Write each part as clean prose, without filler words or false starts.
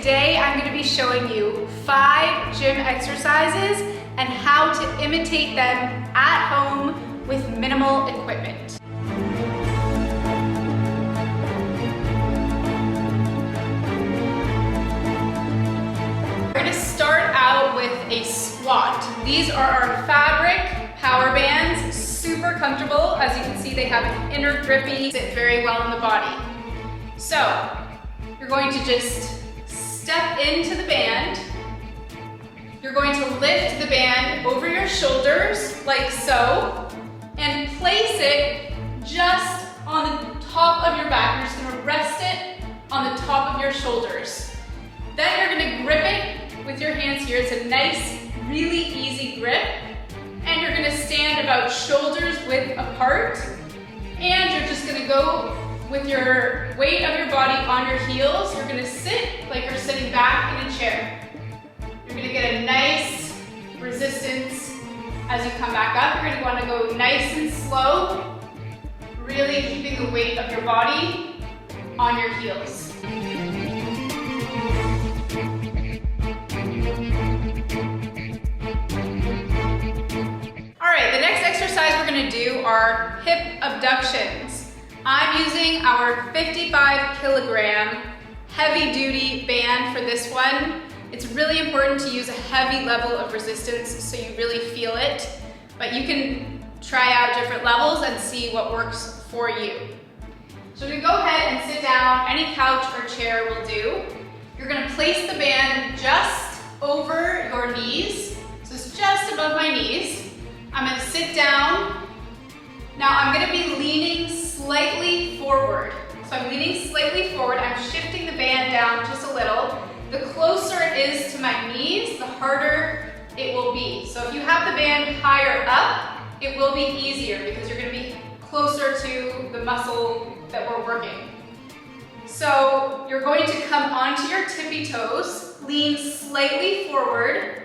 today I'm going to be showing you 5 gym exercises and how to imitate them at home with minimal equipment. We're going to start out with a squat. These are our fabric power bands, super comfortable. As you can see, they have an inner grippy, sit very well in the body. So you're going to just step into the band. You're going to lift the band over your shoulders like so and place it just on the top of your back. You're just going to rest it on the top of your shoulders. Then you're going to grip it with your hands here. It's a nice, really easy grip. And you're going to stand about shoulders width apart. And you're just going to go with your weight of your body on your heels. You're going to sit like you're sitting back in a chair. You're going to get a nice resistance as you come back up. You're going to want to go nice and slow, really keeping the weight of your body on your heels. All right, the next exercise we're going to do are hip abductions. I'm using our 55 kilogram heavy duty band for this one. It's really important to use a heavy level of resistance so you really feel it, but you can try out different levels and see what works for you. So we're gonna go ahead and sit down. Any couch or chair will do. You're gonna place the band just over your knees. So it's just above my knees. I'm gonna sit down. Now I'm gonna be leaning slightly forward. So I'm leaning slightly forward. I'm shifting the band down just a little. The closer it is to my knees, the harder it will be. So if you have the band higher up, it will be easier because you're gonna be closer to the muscle that we're working. So you're going to come onto your tippy toes, lean slightly forward.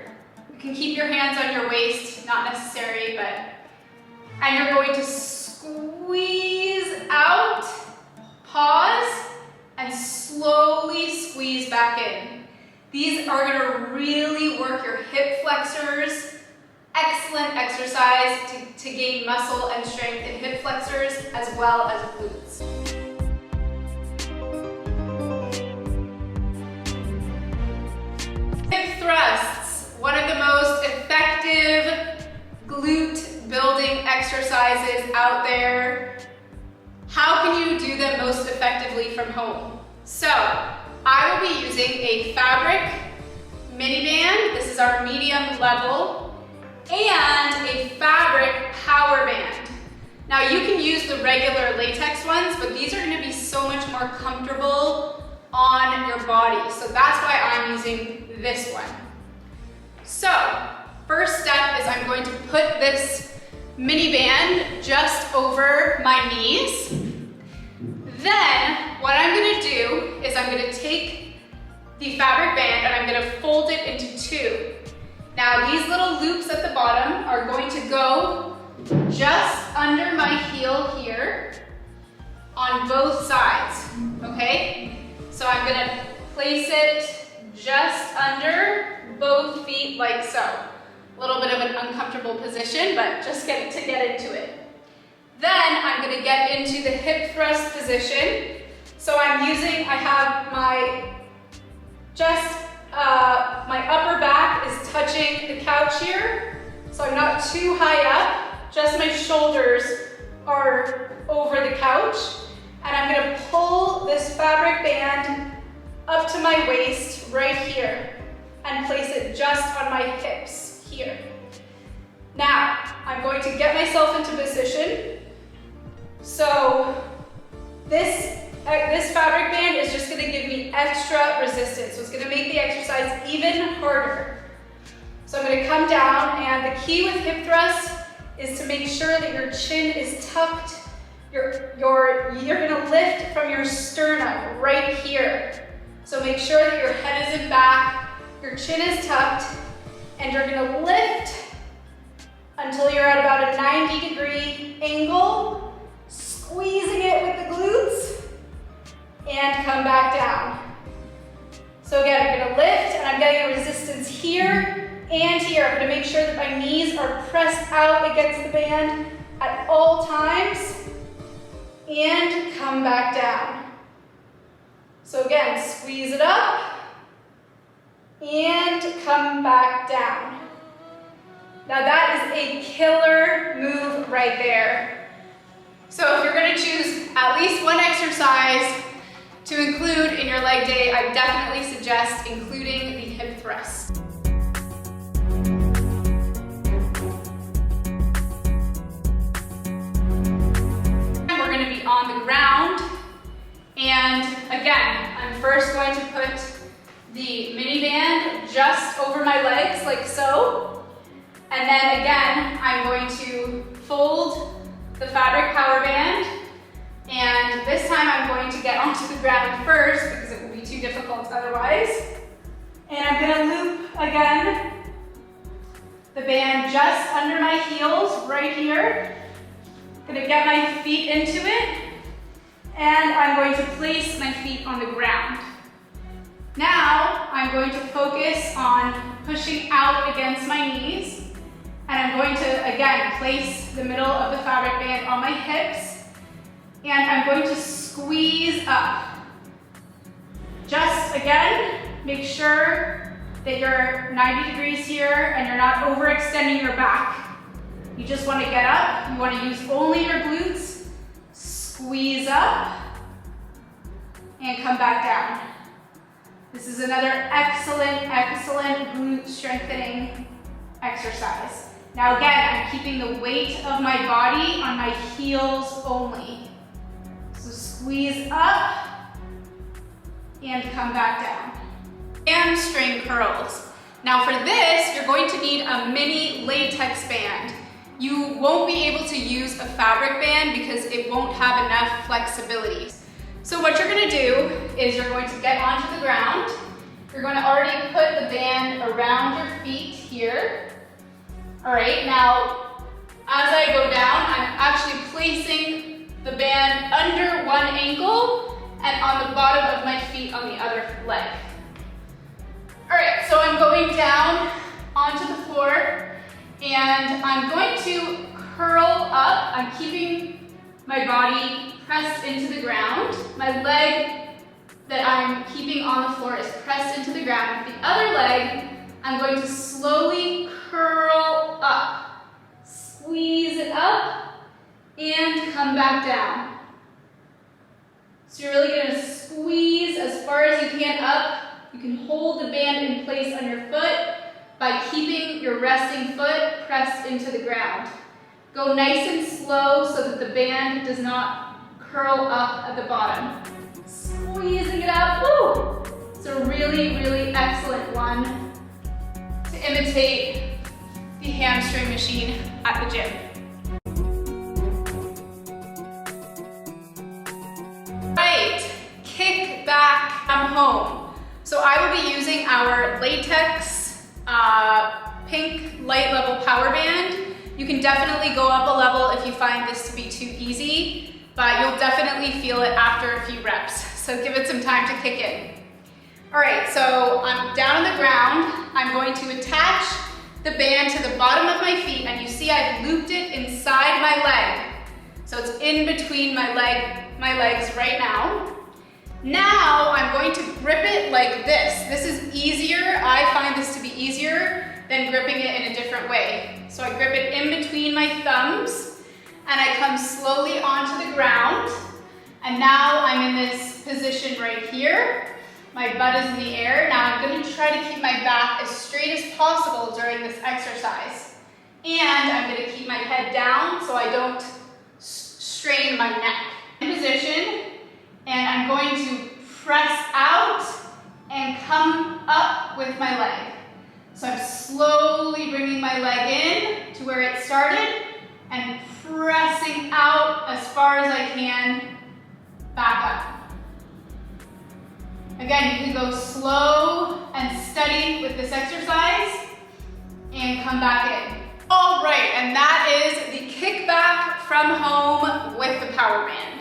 You can keep your hands on your waist, not necessary, and you're going to squeeze out, pause, and slowly squeeze back in. These are going to really work your hip flexors. Excellent exercise to gain muscle and strength in hip flexors as well as glutes. Hip thrusts, one of the most effective glute building exercises out there. How can you do them most effectively from home? So, I will be using a fabric mini band. This is our medium level, and a fabric power band. Now you can use the regular latex ones, but these are going to be so much more comfortable on your body. So that's why I'm using this one. So, first step is I'm going to put this mini band just over my knees. Then what I'm going to do is I'm going to take the fabric band and I'm going to fold it into 2. Now these little loops at the bottom are going to go just under my heel here on both sides, okay? So I'm going to place it just under both feet like so. A little bit of an uncomfortable position, but just get into it. Then I'm going to get into the hip thrust position. So I have my upper back is touching the couch here. So I'm not too high up, just my shoulders are over the couch. And I'm going to pull this fabric band up to my waist right here and place it just on my hips here. Now, I'm going to get myself into position. So this fabric band is just going to give me extra resistance. So it's going to make the exercise even harder. So I'm going to come down, and the key with hip thrusts is to make sure that your chin is tucked. You're going to lift from your sternum right here. So make sure that your head is in back, your chin is tucked, and you're going to lift until you're at about a 90-degree angle, squeezing it with the glutes, and come back down. So again, you're getting a resistance here and here. I'm gonna make sure that my knees are pressed out against the band at all times, and come back down. So again, squeeze it up, and come back down. Now that is a killer move right there. So if you're gonna choose at least one exercise to include in your leg day, I definitely suggest including the hip thrust. We're gonna be on the ground, and again, I'm first going to put the mini band just over my legs like so, and then again, I'm going to fold the fabric power band, and this time I'm going to get onto the ground first because it will be too difficult otherwise. And I'm gonna loop again the band just under my heels right here. Gonna get my feet into it, and I'm going to place my feet on the ground. Now I'm going to focus on pushing out against my knees, and I'm going to again place the middle of the fabric band on my hips, and I'm going to squeeze up. Just again, make sure that you're 90 degrees here and you're not overextending your back. You just want to get up, you want to use only your glutes, squeeze up, and come back down. This is another excellent glute strengthening exercise. Now again, I'm keeping the weight of my body on my heels only. So squeeze up and come back down. Hamstring curls. Now for this, you're going to need a mini latex band. You won't be able to use a fabric band because it won't have enough flexibility. So what you're gonna do is you're going to get onto the ground. You're going to already put the band around your feet here. All right, now as I go down, I'm actually placing the band under one ankle and on the bottom of my feet on the other leg. All right, so I'm going down onto the floor, and I'm going to curl up. I'm keeping my body pressed into the ground. My leg that I'm keeping on the floor is pressed into the ground. With the other leg, I'm going to slowly curl up. Squeeze it up and come back down. So you're really going to squeeze as far as you can up. You can hold the band in place on your foot by keeping your resting foot pressed into the ground. Go nice and slow so that the band does not curl up at the bottom. Squeezing it up, woo! It's a really excellent one to imitate the hamstring machine at the gym. Right, kick back from home. So I will be using our latex pink light level power band. You can definitely go up a level if you find this to be too easy, but you'll definitely feel it after a few reps. So give it some time to kick in. All right, so I'm down on the ground. I'm going to attach the band to the bottom of my feet, and you see I've looped it inside my leg. So it's in between my legs right now. Now I'm going to grip it like this. This is easier. I find this to be easier than gripping it in a different way. So I grip it in between my thumbs, and I come slowly onto the ground. And now I'm in this position right here. My butt is in the air. Now I'm going to try to keep my back as straight as possible during this exercise. And I'm going to keep my head down so I don't strain my neck. In position, and I'm going to press out and come up with my leg. So I'm slowly bringing my leg in to where it started and pressing out as far as I can back up. Again, you can go slow and steady with this exercise and come back in. All right, and that is the kickback from home with the power band.